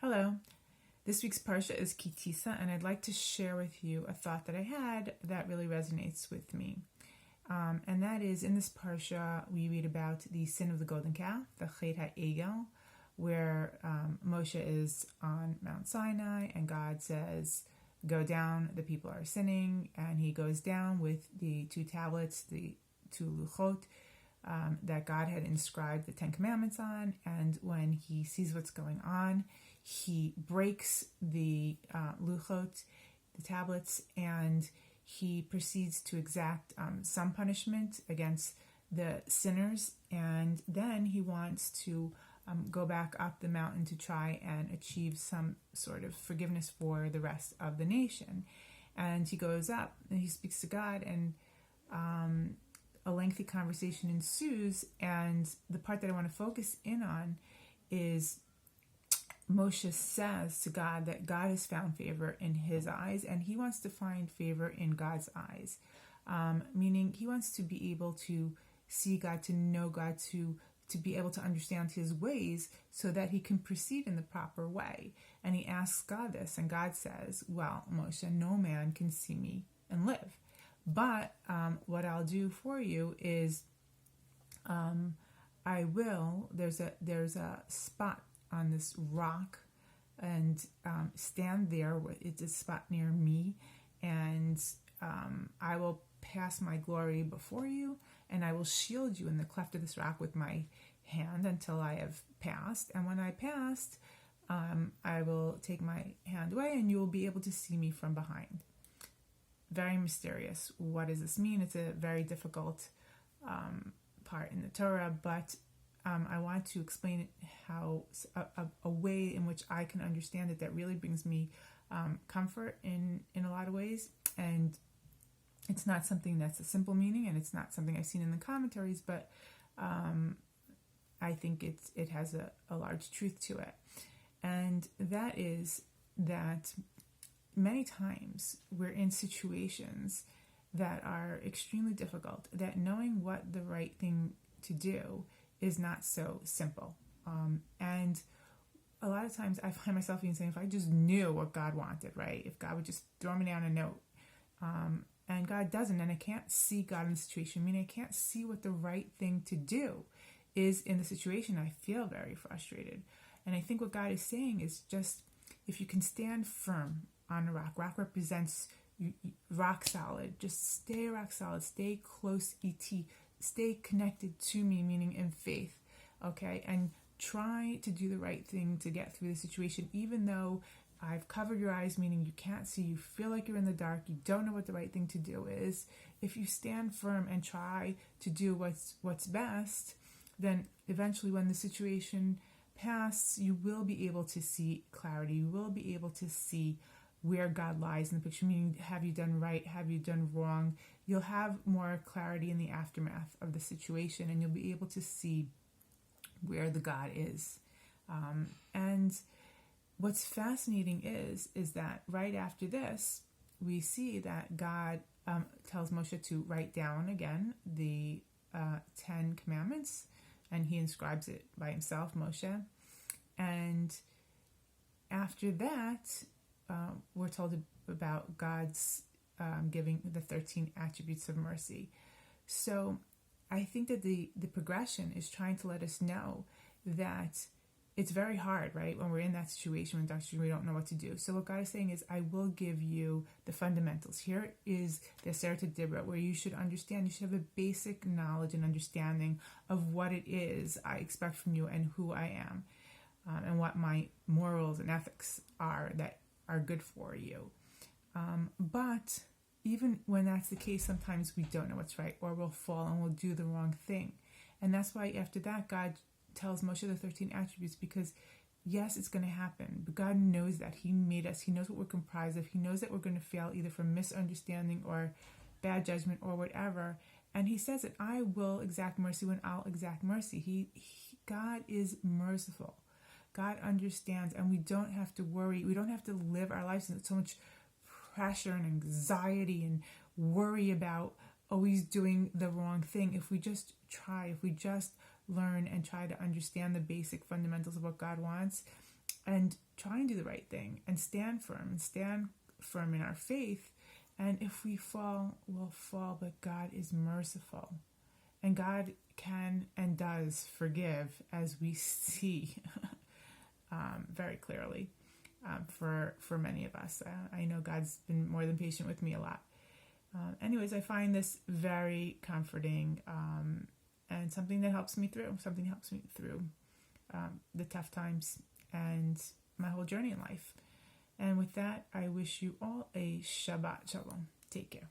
Hello. This week's Parsha is Tisa, and I'd like to share with you a thought that I had that really resonates with me. And that is, in this Parsha, we read about the sin of the golden calf, the Chet HaEgel, where Moshe is on Mount Sinai, and God says, go down, the people are sinning, and he goes down with the two tablets, the two luchot, that God had inscribed the Ten Commandments on, and when he sees what's going on, he breaks the luchot, the tablets, and he proceeds to exact some punishment against the sinners, and then he wants to go back up the mountain to try and achieve some sort of forgiveness for the rest of the nation. And he goes up and he speaks to God, and a lengthy conversation ensues, and the part that I want to focus in on is Moshe says to God that God has found favor in his eyes, and he wants to find favor in God's eyes, meaning he wants to be able to see God, to know God, to be able to understand his ways so that he can proceed in the proper way. And he asks God this, and God says, well, Moshe, no man can see me and live. But what I'll do for you is there's a spot on this rock, and stand there. It's a spot near me, and I will pass my glory before you, and I will shield you in the cleft of this rock with my hand until I have passed. And when I passed, I will take my hand away, and you will be able to see me from behind. Very mysterious. What does this mean? It's a very difficult part in the Torah, but I want to explain how a way in which I can understand it that really brings me comfort in a lot of ways. And it's not something that's a simple meaning, and it's not something I've seen in the commentaries, but I think it has a large truth to it. And that is that many times we're in situations that are extremely difficult, that knowing what the right thing to do is not so simple. And a lot of times I find myself even saying, if I just knew what God wanted, right? If God would just throw me down a note, and God doesn't, and I can't see God in the situation, I mean, I can't see what the right thing to do is in the situation, I feel very frustrated. And I think what God is saying is just, if you can stand firm on a rock represents rock solid, just stay rock solid, stay close, stay connected to me, meaning in faith, okay? And try to do the right thing to get through the situation, even though I've covered your eyes, meaning you can't see, you feel like you're in the dark, you don't know what the right thing to do is. If you stand firm and try to do what's best, then eventually when the situation passes, you will be able to see clarity, you will be able to see where God lies in the picture, meaning have you done right, have you done wrong. You'll have more clarity in the aftermath of the situation, and you'll be able to see where the God is. And what's fascinating is that right after this, we see that God tells Moshe to write down again the 10 commandments, and he inscribes it by himself, Moshe. And after that, we're told about God's giving the 13 attributes of mercy. So I think that the progression is trying to let us know that it's very hard, right? When we're in that situation, when we don't know what to do. So what God is saying is, I will give you the fundamentals. Here is the Aseret Dibra, where you should understand, you should have a basic knowledge and understanding of what it is I expect from you and who I am, and what my morals and ethics are that are good for you. But even when that's the case, sometimes we don't know what's right, or we'll fall and we'll do the wrong thing. And that's why after that, God tells Moshe the 13 attributes, because yes, it's going to happen, but God knows that. He made us. He knows what we're comprised of. He knows that we're going to fail either from misunderstanding or bad judgment or whatever. And he says that I will exact mercy when I'll exact mercy. God is merciful. God understands, and we don't have to worry. We don't have to live our lives in so much pressure and anxiety and worry about always doing the wrong thing. If we just try, if we just learn and try to understand the basic fundamentals of what God wants, and try and do the right thing and stand firm in our faith. And if we fall, we'll fall, but God is merciful. And God can and does forgive, as we see very clearly for many of us. I know God's been more than patient with me a lot. Anyways, I find this very comforting and something that helps me through. The tough times and my whole journey in life. And with that, I wish you all a Shabbat Shalom. Take care.